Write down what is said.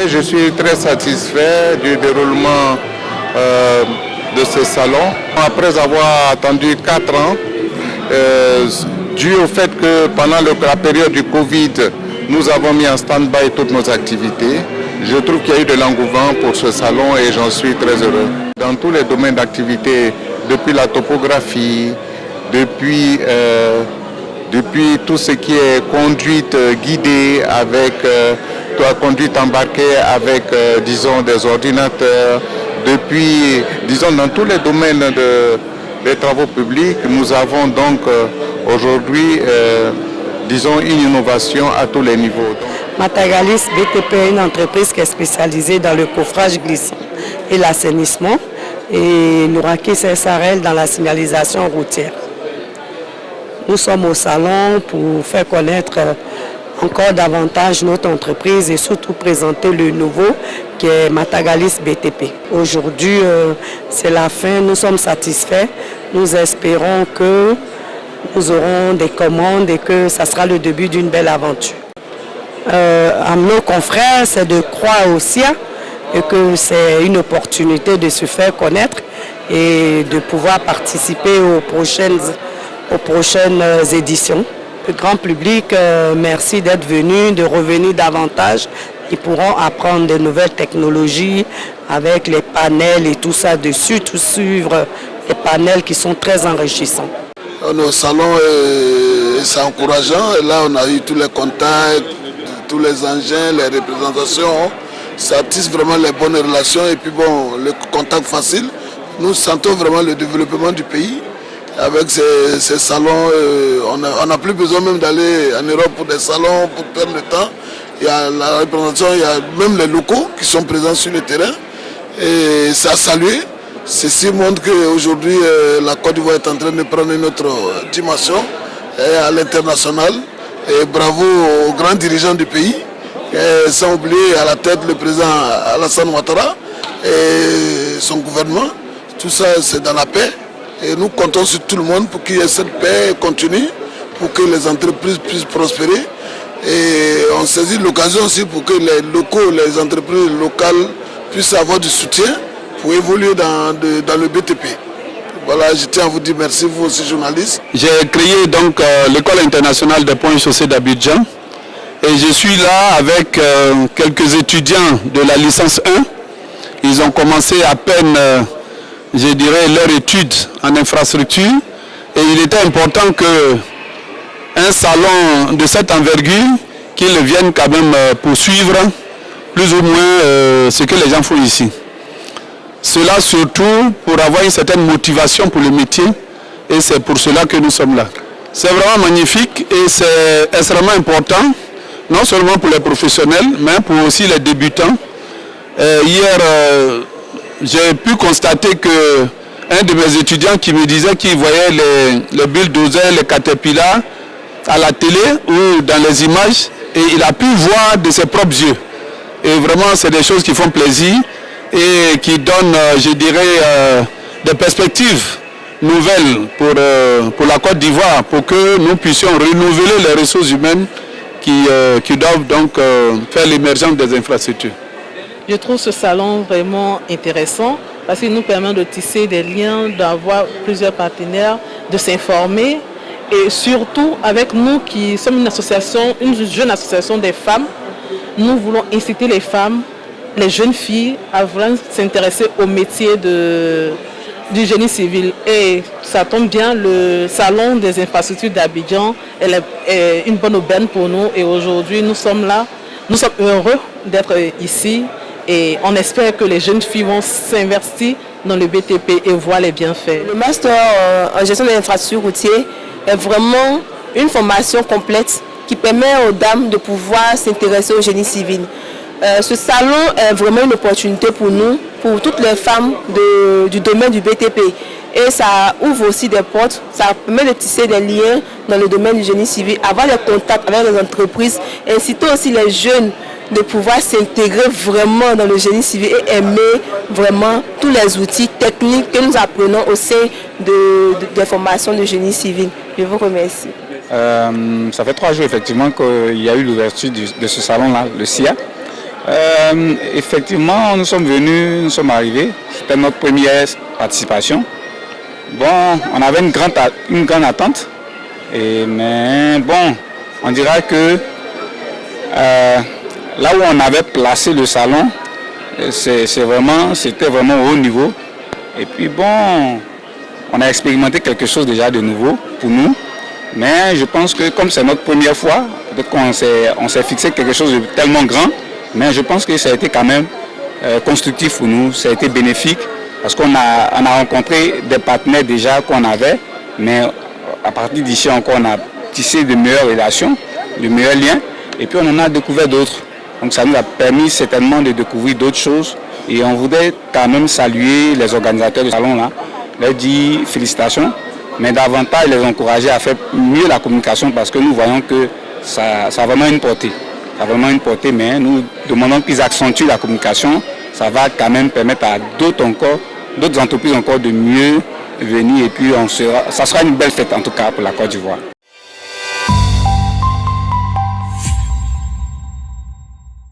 je suis très satisfait du déroulement de ce salon. Après avoir attendu 4 ans, dû au fait que pendant la période du Covid, nous avons mis en stand-by toutes nos activités, je trouve qu'il y a eu de l'engouement pour ce salon et j'en suis très heureux. Dans tous les domaines d'activité, depuis la topographie, depuis tout ce qui est conduite guidée avec conduite embarquée avec, disons, des ordinateurs, depuis, disons, dans tous les domaines des travaux publics, nous avons donc aujourd'hui, disons, une innovation à tous les niveaux. Matagalis BTP est une entreprise qui est spécialisée dans le coffrage glissant et l'assainissement, et Nouraki SRL dans la signalisation routière. Nous sommes au salon pour faire connaître encore davantage notre entreprise et surtout présenter le nouveau qui est Matagalis BTP. Aujourd'hui, c'est la fin, nous sommes satisfaits. Nous espérons que nous aurons des commandes et que ça sera le début d'une belle aventure. À nos confrères, c'est de croire aussi et que c'est une opportunité de se faire connaître et de pouvoir participer aux prochaines éditions. Le grand public, merci d'être venu, de revenir davantage. Ils pourront apprendre de nouvelles technologies avec les panels et tout ça dessus, tout suivre les panels qui sont très enrichissants. Nos salons, c'est encourageant. Et là, on a eu tous les contacts, tous les engins, les représentations. Ça tisse vraiment les bonnes relations et puis bon, le contact facile. Nous sentons vraiment le développement du pays. Avec ces salons, on n'a plus besoin même d'aller en Europe pour des salons, pour perdre le temps. Il y a la représentation, il y a même les locaux qui sont présents sur le terrain. Et ça a salué. Ceci montre qu'aujourd'hui, la Côte d'Ivoire est en train de prendre une autre dimension à l'international. Et bravo aux grands dirigeants du pays, et sans oublier à la tête le président Alassane Ouattara et son gouvernement. Tout ça, c'est dans la paix. Et nous comptons sur tout le monde pour qu'il y ait cette paix continue, pour que les entreprises puissent prospérer. Et on saisit l'occasion aussi pour que les locaux, les entreprises locales puissent avoir du soutien pour évoluer dans le BTP. Voilà, je tiens à vous dire merci, vous aussi journalistes. J'ai créé donc l'école internationale des ponts et chaussées d'Abidjan et je suis là avec quelques étudiants de la licence 1. Ils ont commencé à peine, je dirais, leur étude en infrastructure et il était important qu'un salon de cette envergure, qu'ils viennent quand même poursuivre plus ou moins ce que les gens font ici. Cela surtout pour avoir une certaine motivation pour le métier et c'est pour cela que nous sommes là. C'est vraiment magnifique et c'est extrêmement important, non seulement pour les professionnels, mais pour aussi les débutants. Hier, j'ai pu constater qu'un de mes étudiants qui me disait qu'il voyait les bulldozers, les caterpillars à la télé ou dans les images et il a pu voir de ses propres yeux. Et vraiment, c'est des choses qui font plaisir et qui donnent, je dirais, des perspectives nouvelles pour la Côte d'Ivoire, pour que nous puissions renouveler les ressources humaines qui doivent donc faire l'émergence des infrastructures. Je trouve ce salon vraiment intéressant parce qu'il nous permet de tisser des liens, d'avoir plusieurs partenaires, de s'informer et surtout avec nous qui sommes une jeune association des femmes, nous voulons inciter les femmes, les jeunes filles à vraiment s'intéresser au métier du génie civil. Et ça tombe bien, le salon des infrastructures d'Abidjan est une bonne aubaine pour nous. Et aujourd'hui, nous sommes là, nous sommes heureux d'être ici. Et on espère que les jeunes filles vont s'investir dans le BTP et voir les bienfaits. Le master en gestion des infrastructures routières est vraiment une formation complète qui permet aux dames de pouvoir s'intéresser au génie civil. Ce salon est vraiment une opportunité pour nous, pour toutes les femmes du domaine du BTP. Et ça ouvre aussi des portes, ça permet de tisser des liens dans le domaine du génie civil, avoir des contacts avec les entreprises, inciter aussi les jeunes de pouvoir s'intégrer vraiment dans le génie civil et aimer vraiment tous les outils techniques que nous apprenons au sein des formations de génie civil. Je vous remercie. Ça fait 3 jours effectivement qu'il y a eu l'ouverture de ce salon-là, le SIA. Effectivement, nous sommes venus, nous sommes arrivés. C'était notre première participation. Bon, on avait une grande attente. Mais bon, on dira que là où on avait placé le salon, c'était vraiment au haut niveau. Et puis bon, on a expérimenté quelque chose déjà de nouveau pour nous. Mais je pense que comme c'est notre première fois, peut-être qu'on s'est fixé quelque chose de tellement grand. Mais je pense que ça a été quand même constructif pour nous, ça a été bénéfique parce qu'on a rencontré des partenaires déjà qu'on avait, mais à partir d'ici encore on a tissé de meilleures relations, de meilleurs liens et puis on en a découvert d'autres. Donc ça nous a permis certainement de découvrir d'autres choses et on voudrait quand même saluer les organisateurs du salon là, leur dire félicitations, mais davantage les encourager à faire mieux la communication parce que nous voyons que ça a vraiment une portée. Ça a vraiment une portée, mais nous demandons qu'ils accentuent la communication. Ça va quand même permettre à d'autres entreprises encore de mieux venir et puis ça sera une belle fête en tout cas pour la Côte d'Ivoire.